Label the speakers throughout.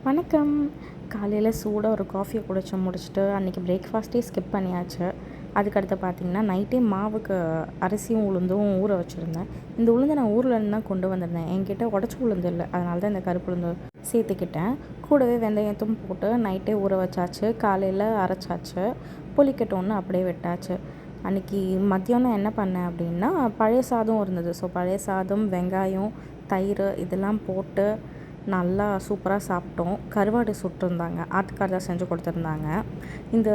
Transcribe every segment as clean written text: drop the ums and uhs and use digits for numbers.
Speaker 1: வணக்கம். காலையில் சூடாக ஒரு காஃபியை குடிச்சு முடிச்சுட்டு அன்றைக்கி பிரேக்ஃபாஸ்ட்டே ஸ்கிப் பண்ணியாச்சு. அதுக்கடுத்து பார்த்திங்கன்னா நைட்டே மாவுக்கு அரிசியும் உளுந்தும் ஊற வச்சுருந்தேன். இந்த உளுந்து நான் ஊர்லேருந்து தான் கொண்டு வந்திருந்தேன். என்கிட்ட உடச்ச உளுந்து இல்லை, அதனால தான் இந்த கருப்பு உளுந்து சேர்த்துக்கிட்டேன். கூடவே வெந்தயத்தும் போட்டு நைட்டே ஊற வச்சாச்சு. காலையில் அரைச்சாச்சு. புளிக்கட்டோன்னு அப்படியே விட்டாச்சு. அன்றைக்கி மத்தியானம் என்ன பண்ணேன் அப்படின்னா, பழைய சாதம் இருந்தது. ஸோ பழைய சாதம், வெங்காயம், தயிர் இதெல்லாம் போட்டு நல்லா சூப்பராக சாப்பிட்டோம். கருவாடு சுட்டிருந்தாங்க, ஆட்டுக்காரதா செஞ்சு கொடுத்துருந்தாங்க. இந்த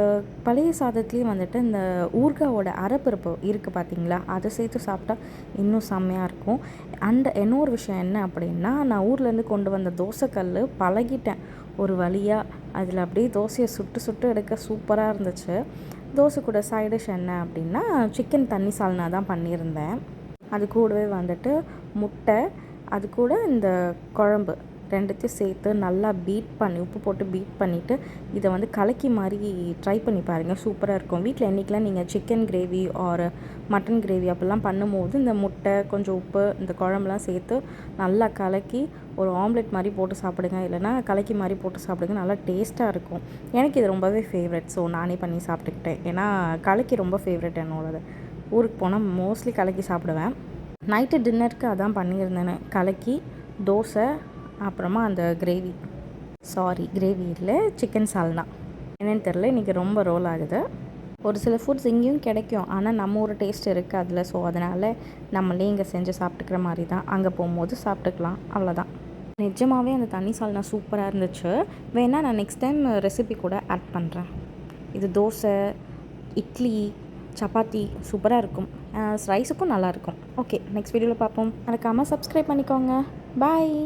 Speaker 1: பழைய சாதத்துலேயும் வந்துட்டு இந்த ஊறுகாவோட அரைப்பருப்பு இருக்குது பார்த்தீங்களா, அதை சேர்த்து சாப்பிட்டா இன்னும் செம்மையாக இருக்கும். அண்ட் இன்னொரு விஷயம் என்ன அப்படின்னா, நான் ஊர்லேருந்து கொண்டு வந்த தோசைக்கல் பழகிட்டேன் ஒரு வழியாக. அதில் அப்படியே தோசையை சுட்டு சுட்டு எடுக்க சூப்பராக இருந்துச்சு. தோசை கூட சைட் டிஷ் என்ன அப்படின்னா, சிக்கன் தண்ணி சால்னா தான் பண்ணியிருந்தேன். அது கூடவே வந்துட்டு முட்டை, அது கூட இந்த குழம்பு ரெண்டுத்தையும் சேர்த்து நல்லா உப்பு போட்டு பீட் பண்ணிவிட்டு இதை வந்து கலக்கி மாதிரி ட்ரை பண்ணி பாருங்கள். சூப்பராக இருக்கும். வீட்டில் என்றைக்கெலாம் நீங்கள் chicken gravy or mutton gravy அப்படிலாம் பண்ணும்போது இந்த முட்டை, கொஞ்சம் உப்பு, இந்த குழம்புலாம் சேர்த்து நல்லா கலக்கி ஒரு ஆம்லெட் மாதிரி போட்டு சாப்பிடுங்க, இல்லைனா கலக்கி மாதிரி போட்டு சாப்பிடுங்க. நல்லா டேஸ்ட்டாக இருக்கும். எனக்கு இது ரொம்பவே ஃபேவரெட். ஸோ நானே பண்ணி சாப்பிட்டுக்கிட்டேன். ஏன்னா கலக்கி ரொம்ப ஃபேவரெட் என்னோடது. ஊருக்கு போனால் மோஸ்ட்லி கலக்கி சாப்பிடுவேன். நைட்டு டின்னருக்கு அதான் பண்ணியிருந்தேன். கலக்கி, தோசை, அப்புறமா அந்த கிரேவி இல்லை, சிக்கன் சால்னா. என்னென்னு தெரில, இன்றைக்கி ரொம்ப ரோல் ஆகுது. ஒரு சில ஃபுட்ஸ் இங்கேயும் கிடைக்கும், ஆனால் நம்ம ஒரு டேஸ்ட் இருக்குது அதில். ஸோ அதனால் நம்மளே இங்கே செஞ்சு சாப்பிட்டுக்கிற மாதிரி தான். அங்கே போகும்போது சாப்பிட்டுக்கலாம், அவ்வளோதான். நிஜமாகவே அந்த தண்ணி சால்னா சூப்பராக இருந்துச்சு. வேணால் நான் நெக்ஸ்ட் டைம் ரெசிபி கூட ஆட் பண்ணுறேன். இது தோசை, இட்லி, சப்பாத்தி சூப்பராக இருக்கும். ரைஸுக்கும் நல்லாயிருக்கும். ஓகே, நெக்ஸ்ட் வீடியோவில் பார்ப்போம். மறக்காமல் சப்ஸ்கிரைப் பண்ணிக்கோங்க. பாய்.